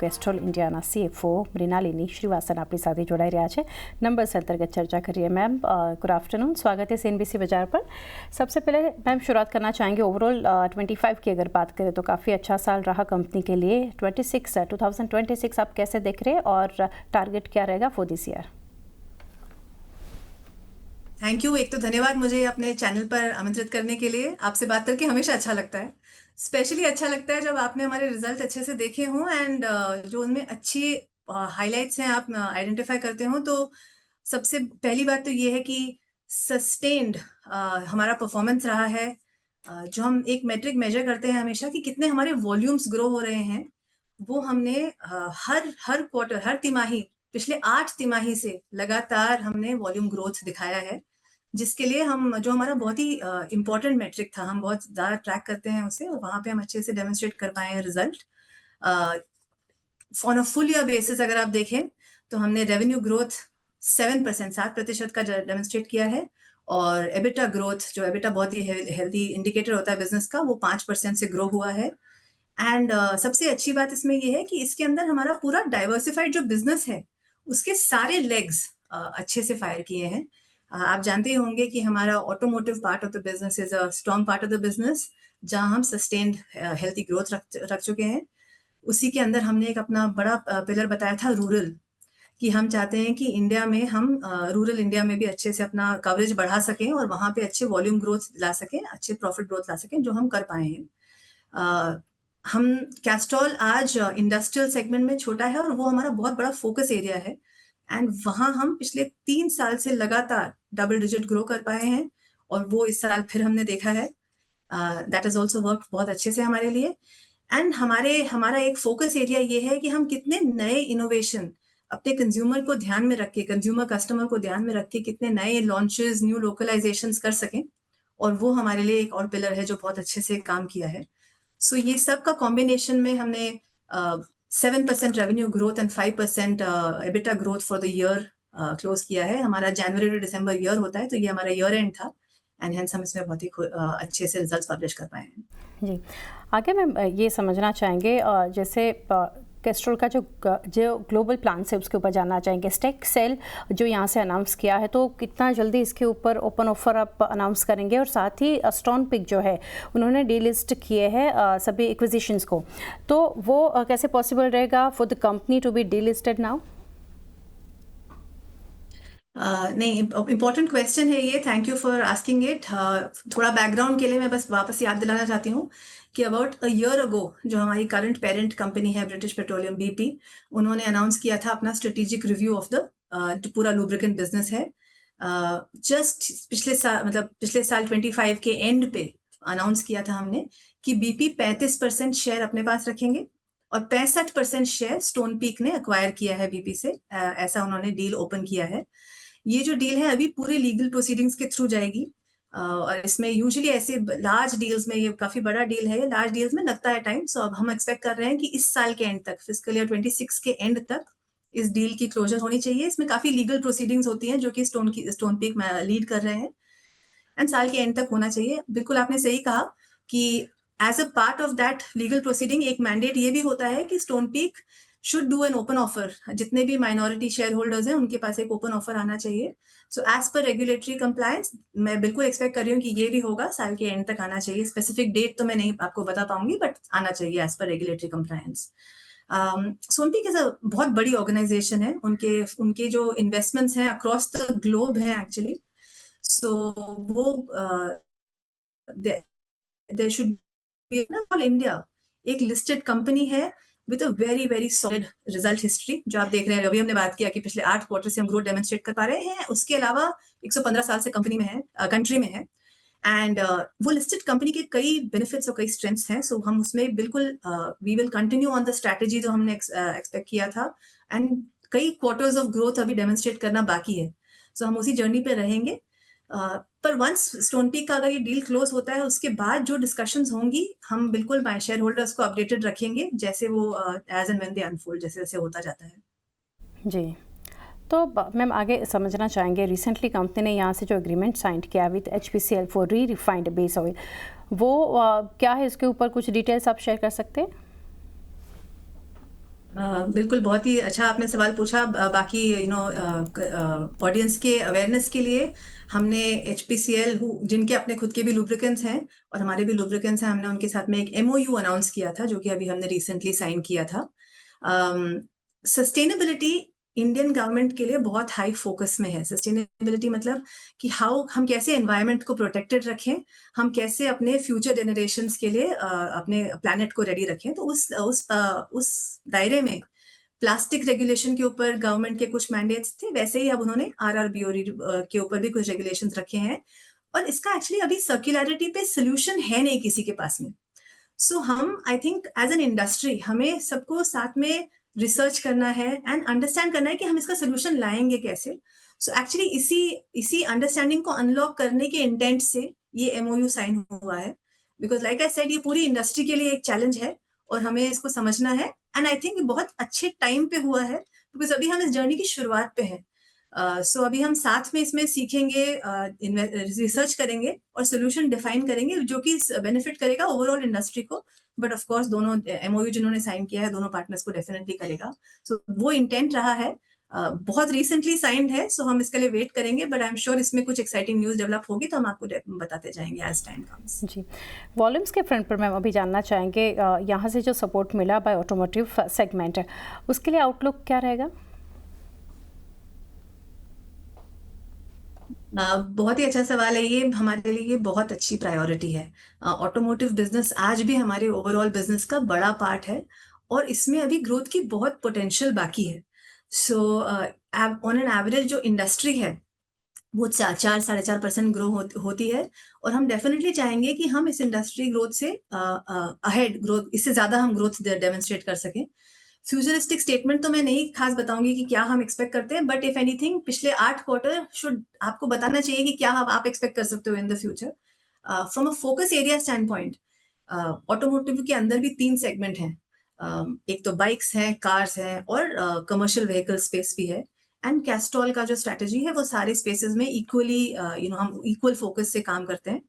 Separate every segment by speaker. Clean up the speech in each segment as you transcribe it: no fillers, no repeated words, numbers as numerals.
Speaker 1: Kestrel ઇન્ડિયાના CFO Mrinalini Srivastava આપણી સાથે જોડાઈ રહ્યા છે। નંબર્સ अंतर्गत चर्चा करिए। मैम गुड आफ्टरनून, स्वागत है CNBC बाजार पर। सबसे पहले मैम शुरुआत करना चाहेंगे ओवरऑल 25 की अगर बात करें तो काफ़ी अच्छा साल रहा कंपनी के लिए। 2026 आप कैसे देख रहे हैं और टारगेट क्या रहेगा for this year?
Speaker 2: Thank you. एक तो धन्यवाद मुझे अपने चैनल पर आमंत्रित करने के लिए। आपसे बात करके हमेशा अच्छा लगता है, स्पेशली अच्छा लगता है जब आपने हमारे रिजल्ट अच्छे से देखे हों एंड जो उनमें अच्छी हाइलाइट्स हैं आप आइडेंटिफाई करते हो। तो सबसे पहली बात तो ये है कि सस्टेन्ड हमारा परफॉर्मेंस रहा है। जो हम एक मेट्रिक मेजर करते हैं हमेशा कि कितने हमारे वॉल्यूम्स ग्रो हो रहे हैं, वो हमने हर क्वार्टर, हर तिमाही, पिछले 8 तिमाही से लगातार हमने वॉल्यूम ग्रोथ दिखाया है, जिसके लिए हम जो हमारा बहुत ही इम्पोर्टेंट मेट्रिक था, हम बहुत ज़्यादा ट्रैक करते हैं उसे, और वहाँ पे हम अच्छे से डेमोन्स्ट्रेट कर पाए हैं result. On a full year basis अगर आप देखें तो हमने रेवेन्यू ग्रोथ 7% का डेमोन्स्ट्रेट किया है, और एबिटा ग्रोथ, जो एबिटा बहुत ही हेल्दी इंडिकेटर होता है बिजनेस का, वो 5% से ग्रो हुआ है। एंड सबसे अच्छी बात इसमें ये है कि इसके अंदर हमारा पूरा डाइवर्सिफाइड जो बिजनेस है उसके सारे लेग्स अच्छे से फायर किए हैं। आप जानते ही होंगे कि हमारा automotive part of the business is a strong part of the business, जहां हम सस्टेन्ड हेल्थी ग्रोथ रख चुके हैं। उसी के अंदर हमने एक अपना बड़ा पिलर बताया था रूरल, कि हम चाहते हैं कि इंडिया में हम रूरल इंडिया में भी अच्छे से अपना कवरेज बढ़ा सकें और वहां पे अच्छे वॉल्यूम ग्रोथ ला सकें, अच्छे प्रॉफिट ग्रोथ ला सकें, जो हम कर पाए हैं। हम कैस्ट्रॉल आज इंडस्ट्रियल सेगमेंट में छोटा है और वो हमारा बहुत बड़ा फोकस एरिया है, एंड वहां हम पिछले 3 साल से लगातार डबल डिजिट ग्रो कर पाए हैं, और वो इस साल फिर हमने देखा है। दैट इज ऑल्सो वर्क बहुत अच्छे से हमारे लिए। एंड हमारा एक फोकस एरिया ये है कि हम कितने नए इनोवेशन अपने कंज्यूमर को ध्यान में रख के, कंज्यूमर कस्टमर को ध्यान में रख के कितने नए लॉन्चेस, न्यू लोकलाइजेशंस कर सकें, और वो हमारे लिए एक और पिलर है जो बहुत अच्छे से काम किया है। सो ये सब का कॉम्बिनेशन में हमने 7% revenue growth and 5% EBITDA growth for the year close किया है। हमारा जनवरी टू दिसंबर ईयर होता है, तो ये हमारा ईयर एंड था, एंड हेंस हम इसमें बहुत ही अच्छे से रिजल्ट्स पब्लिश कर पाए हैं।
Speaker 1: जी, आगे मैम ये समझना चाहेंगे जैसे कैस्ट्रॉल का जो ग्लोबल प्लान है उसके ऊपर जानना चाहेंगे। स्टेक सेल जो यहाँ से अनाउंस किया है, तो कितना जल्दी इसके ऊपर ओपन ऑफर आप अनाउंस करेंगे? और साथ ही स्टोन पिक जो है उन्होंने डीलिस्ट किए हैं सभी एक्विजिशंस को, तो वो कैसे पॉसिबल रहेगा for the company to be delisted now?
Speaker 2: नहीं, इम्पोर्टेंट क्वेश्चन है ये, thank you for asking it. थोड़ा बैकग्राउंड के लिए मैं बस वापस याद दिलाना चाहती हूँ कि अबाउट अ ईयर अगो जो हमारी करंट पेरेंट कंपनी है ब्रिटिश पेट्रोलियम BP, उन्होंने अनाउंस किया था अपना स्ट्रेटेजिक रिव्यू ऑफ द पूरा लुब्रिकेंट बिजनेस है। जस्ट पिछले साल 25 के एंड पे अनाउंस किया था हमने कि BP 35% शेयर अपने पास रखेंगे और 65% शेयर स्टोन पीक ने अक्वायर किया है BP से। ऐसा उन्होंने डील ओपन किया है। ये जो डील है अभी पूरे लीगल प्रोसीडिंग्स के थ्रू जाएगी, और इसमें यूजुअली ऐसे लार्ज डील्स में, ये काफी बड़ा डील है, ये लार्ज डील्स में लगता है टाइम। सो अब हम एक्सपेक्ट कर रहे हैं कि इस साल के एंड तक, फिस्कल ईयर 26 के एंड तक इस डील की क्लोजर होनी चाहिए। इसमें काफी लीगल प्रोसीडिंग्स होती हैं जो कि स्टोन पीक में लीड कर रहे हैं, एंड साल के एंड तक होना चाहिए। बिल्कुल आपने सही कहा कि as a part of that legal proceeding एक मैंडेट ये भी होता है कि Stonepeak should do an open offer. जितने भी माइनॉरिटी शेयर होल्डर्स हैं उनके पास एक ओपन ऑफर आना चाहिए। So as per regulatory compliance मैं बिल्कुल एक्सपेक्ट कर रही हूँ कि ये भी होगा, साल के एंड तक आना चाहिए। स्पेसिफिक डेट तो मैं नहीं आपको बता पाऊंगी, बट आना चाहिए एज पर रेगुलेटरी कंप्लायंस। सोनपीक इज अ बहुत बड़ी ऑर्गेनाइजेशन है, उनके जो इन्वेस्टमेंट्स हैं अक्रॉस द ग्लोब है एक्चुअली। सो वो there should be all India एक लिस्टेड कंपनी है with a very very solid result history. जो आप देख रहे हैं, अभी हमने बात किया कि पिछले 8 क्वार्टर से हम ग्रोथ डेमोन्स्ट्रेट कर पा रहे हैं। उसके अलावा 115 साल से कंपनी में है, कंट्री में है, एंड वो लिस्टेड कंपनी के कई बेनिफिट्स और कई स्ट्रेंथ्स हैं। सो हम उसमें बिल्कुल we will continue on the strategy जो हमने एक्सपेक्ट किया था, एंड कई क्वार्टर्स ऑफ ग्रोथ अभी डेमोन्स्ट्रेट करना बाकी है। सो हम उसी जर्नी पे रहेंगे। पर वंस स्टोन पीक का अगर ये डील क्लोज होता है, उसके बाद जो डिस्कशंस होंगी हम बिल्कुल माय शेयर होल्डर्स को अपडेटेड रखेंगे, जैसे वो as and when they unfold, जैसे जैसे होता जाता है।
Speaker 1: जी, तो मैम आगे समझना चाहेंगे, रिसेंटली कंपनी ने यहाँ से जो एग्रीमेंट साइन किया with HPCL for refined base oil, वो क्या है? इसके ऊपर कुछ डिटेल्स आप शेयर कर सकते हैं?
Speaker 2: बिल्कुल, बहुत ही अच्छा आपने सवाल पूछा। बाकी ऑडियंस के अवेयरनेस के लिए हमने एचपीसीएल जिनके अपने खुद के भी लुब्रिकेंट्स हैं और हमारे भी लुब्रिकेंट्स हैं, हमने उनके साथ में एक एमओयू अनाउंस किया था, जो कि अभी हमने रिसेंटली साइन किया था। सस्टेनेबिलिटी इंडियन गवर्नमेंट के लिए बहुत हाई फोकस में है। सस्टेनेबिलिटी मतलब कि हाउ हम कैसे एनवायरनमेंट को प्रोटेक्टेड रखें, हम कैसे अपने फ्यूचर जनरेशंस के लिए अपने प्लैनेट को रेडी रखें। तो उस दायरे में प्लास्टिक रेगुलेशन के ऊपर गवर्नमेंट के कुछ मैंडेट्स थे, वैसे ही अब उन्होंने आरआरबीओ के ऊपर भी कुछ रेगुलेशंस रखे हैं। और इसका एक्चुअली अभी सर्कुलरिटी पे सोल्यूशन है नहीं किसी के पास में। सो हम I think as an industry हमें सबको साथ में रिसर्च करना है एंड अंडरस्टैंड करना है कि हम इसका सोल्यूशन लाएंगे कैसे। सो एक्चुअली इसी इसी अंडरस्टैंडिंग को अनलॉक करने के इंटेंट से ये एमओयू साइन हुआ है। बिकॉज लाइक आई सेड, ये पूरी इंडस्ट्री के लिए एक चैलेंज है और हमें इसको समझना है। एंड आई थिंक बहुत अच्छे टाइम पे हुआ है, बिकॉज अभी हम इस जर्नी की शुरुआत पे हैं। सो अभी हम साथ में इसमें सीखेंगे, रिसर्च करेंगे और सोल्यूशन डिफाइन करेंगे, जो कि बेनिफिट करेगा ओवरऑल इंडस्ट्री को। बट ऑफ कोर्स दोनों एमओयू जिन्होंने साइन किया है, दोनों पार्टनर्स को डेफिनेटली करेगा। सो वो इंटेंट रहा है। बहुत रिसेंटली साइंड है, सो हम इसके लिए वेट करेंगे। बट आई एम श्योर इसमें कुछ एक्साइटिंग न्यूज डेवलप होगी तो हम आपको बताते जाएंगे एज टाइम कम्स।
Speaker 1: जी, वॉल्यूम्स के फ्रंट पर मैम अभी जानना चाहेंगे, यहाँ से जो सपोर्ट मिला बाय ऑटोमोटिव सेगमेंट है, उसके लिए आउटलुक क्या रहेगा?
Speaker 2: बहुत ही अच्छा सवाल है ये। हमारे लिए ये बहुत अच्छी प्रायोरिटी है। ऑटोमोटिव बिजनेस आज भी हमारे ओवरऑल बिजनेस का बड़ा पार्ट है और इसमें अभी ग्रोथ की बहुत पोटेंशियल बाकी है। सो ऑन एन एवरेज जो इंडस्ट्री है वो 4-4.5% ग्रो होती है और हम डेफिनेटली चाहेंगे कि हम इस इंडस्ट्री ग्रोथ से अहेड ग्रोथ, इससे ज्यादा हम ग्रोथ डेमोन्स्ट्रेट कर सकें। फ्यूचरिस्टिक स्टेटमेंट तो मैं नहीं खास बताऊंगी कि क्या हम एक्सपेक्ट करते हैं, बट इफ एनीथिंग पिछले 8 क्वार्टर शुड आपको बताना चाहिए कि क्या आप एक्सपेक्ट कर सकते हो in the future. From a focus area stand point, automotive के अंदर भी 3 सेगमेंट हैं। एक तो बाइक्स हैं, कार्स हैं और कमर्शियल व्हीकल स्पेस भी है। एंड कैस्ट्रॉल का जो स्ट्रेटेजी है वो सारे स्पेसेस में इक्वली हम इक्वल फोकस से काम करते हैं।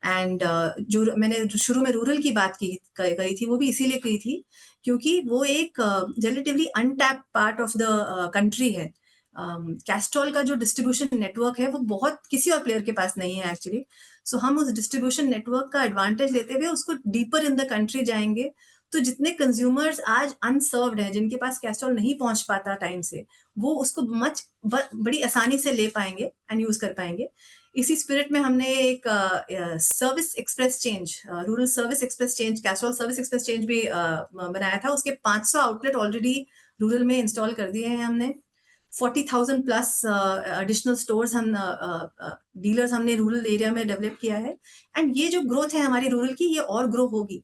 Speaker 2: एंड जो मैंने शुरू में रूरल की बात कही थी, वो भी इसीलिए कही थी क्योंकि वो एक relatively untapped part of the country है। कैस्ट्रॉल का जो डिस्ट्रीब्यूशन नेटवर्क है वो बहुत किसी और प्लेयर के पास नहीं है एक्चुअली। सो हम उस डिस्ट्रीब्यूशन नेटवर्क का एडवांटेज लेते हुए उसको डीपर इन द कंट्री जाएंगे। तो जितने कंज्यूमर्स आज अनसर्व्ड हैं, जिनके पास कैस्ट्रॉल नहीं पहुंच पाता टाइम से, वो उसको बड़ी आसानी से ले पाएंगे एंड यूज कर पाएंगे। इसी स्पिरिट में हमने एक service express change, rural service express change, Castrol service express change भी बनाया था। उसके 500 आउटलेट ऑलरेडी रूरल में इंस्टॉल कर दिए हैं हमने। 40,000 प्लस एडिशनल स्टोर्स हम डीलर्स हमने रूरल एरिया में डेवलप किया है। एंड ये जो ग्रोथ है हमारी रूरल की, ये और ग्रो होगी।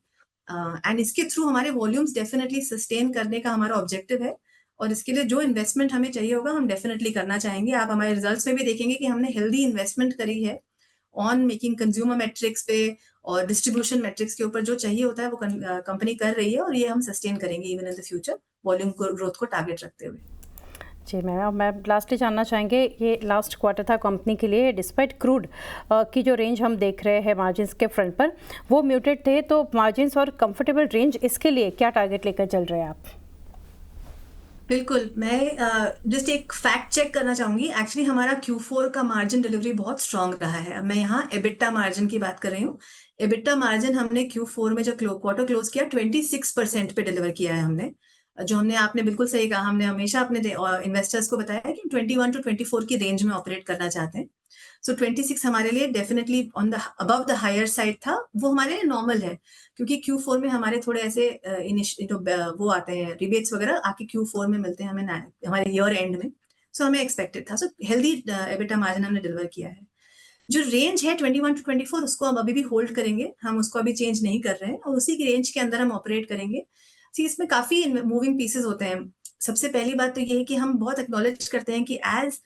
Speaker 2: एंड इसके थ्रू हमारे वॉल्यूम्स डेफिनेटली सस्टेन करने का हमारा ऑब्जेक्टिव है और इसके लिए जो इन्वेस्टमेंट हमें चाहिए होगा हम डेफिनेटली करना चाहेंगे। आप हमारे रिजल्ट्स में भी देखेंगे कि हमने हेल्दी इन्वेस्टमेंट करी है ऑन मेकिंग कंज्यूमर मेट्रिक्स पे और डिस्ट्रीब्यूशन मेट्रिक्स के ऊपर। जो चाहिए होता है वो कंपनी कर रही है और ये हम सस्टेन करेंगे even in the future, volume growth को टारगेट रखते हुए।
Speaker 1: जी मैम, मैं लास्टली जानना चाहेंगे, ये लास्ट क्वार्टर था कंपनी के लिए, डिस्पाइट क्रूड की जो रेंज हम देख रहे हैं मार्जिन्स के फ्रंट पर वो म्यूटेड थे, तो मार्जिन्स और कंफर्टेबल रेंज, इसके लिए क्या टारगेट लेकर चल रहे हैं आप?
Speaker 2: बिल्कुल, मैं जस्ट एक फैक्ट चेक करना चाहूंगी। एक्चुअली हमारा Q4 का मार्जिन डिलीवरी बहुत स्ट्रांग रहा है। अब मैं यहाँ एबिटा मार्जिन की बात कर रही हूँ। एबिटा मार्जिन हमने Q4 में जो क्वार्टर क्लोज किया 26% पे डिलीवर किया है हमने। जो हमने आपने बिल्कुल सही कहा, हमने हमेशा अपने इन्वेस्टर्स को बताया है कि 21 to 24 की रेंज में ऑपरेट करना चाहते हैं। सो 26 हमारे लिए definitely on the above the higher side था। वो हमारे लिए नॉर्मल है क्योंकि Q4 में हमारे थोड़े ऐसे वो आते हैं रिबेट्स वगैरह आके Q4 में मिलते हैं हमें हमारे ईयर एंड में। सो हमें एक्सपेक्टेड था। सो हेल्दी एबिटा मार्जिन हमने डिलीवर किया है। जो रेंज है 21 to 24, उसको हम अभी भी होल्ड करेंगे, हम उसको अभी चेंज नहीं कर रहे हैं और उसी की रेंज के अंदर हम ऑपरेट करेंगे। सी इसमें काफी मूविंग पीसेस होते हैं। सबसे पहली बात तो ये है कि हम बहुत एक्नॉलेज करते हैं कि एज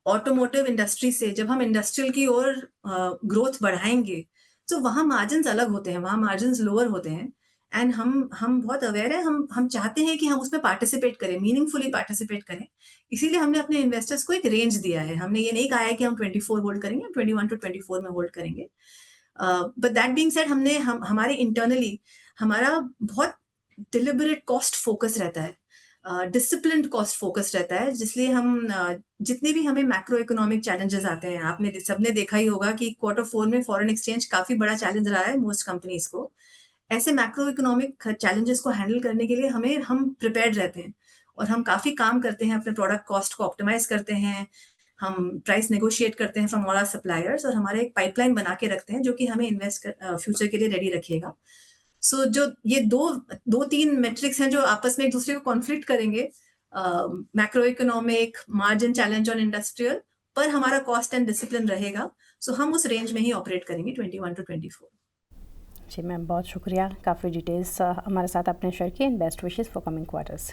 Speaker 2: ऑटोमोटिव इंडस्ट्री से जब हम इंडस्ट्रियल की ओर ग्रोथ बढ़ाएंगे तो वहां मार्जिन अलग होते हैं, वहां मार्जिन लोअर होते हैं। एंड हम बहुत अवेयर है, हम चाहते हैं कि हम उसमें पार्टिसिपेट करें, मीनिंगफुली पार्टिसिपेट करें। इसीलिए हमने अपने इन्वेस्टर्स को एक रेंज दिया है। हमने ये नहीं कहा है कि हम 24 होल्ड करेंगे, हम 21 to 24 में होल्ड करेंगे। बट दैट बीइंग सेड, हमारे इंटरनली हमारा बहुत डिलिबरेट कॉस्ट फोकस रहता है। डिसिप्लिन्ड कॉस्ट फोकस रहता है, जिसलिए हम जितने भी हमें मैक्रो इकोनॉमिक चैलेंजेस आते हैं, आपने सबने देखा ही होगा कि Q4 में फॉरेन एक्सचेंज काफ़ी बड़ा चैलेंज रहा है मोस्ट कंपनीज़ को। ऐसे मैक्रो इकोनॉमिक चैलेंजेस को हैंडल करने के लिए हम प्रिपेयर्ड रहते हैं और हम काफ़ी काम करते हैं, अपने प्रोडक्ट कॉस्ट को ऑप्टिमाइज़ करते हैं, हम प्राइस नेगोशिएट करते हैं फ्रॉम ऑल आवर सप्लायर्स और हमारा एक पाइपलाइन बना के रखते हैं, जो कि हमें फ्यूचर के लिए रेडी रखेगा। सो जो ये 2-3 मेट्रिक्स हैं जो आपस में एक-दूसरे को कॉन्फ्लिक्ट करेंगे, macro economic, margin challenge on industrial, पर हमारा कॉस्ट एंड डिसिप्लिन रहेगा। सो हम उस रेंज में ही ऑपरेट करेंगे 21 टू 24।
Speaker 1: जी मैम, बहुत शुक्रिया, काफ़ी डिटेल्स हमारे साथ आपने शेयर की and best wishes for coming quarters.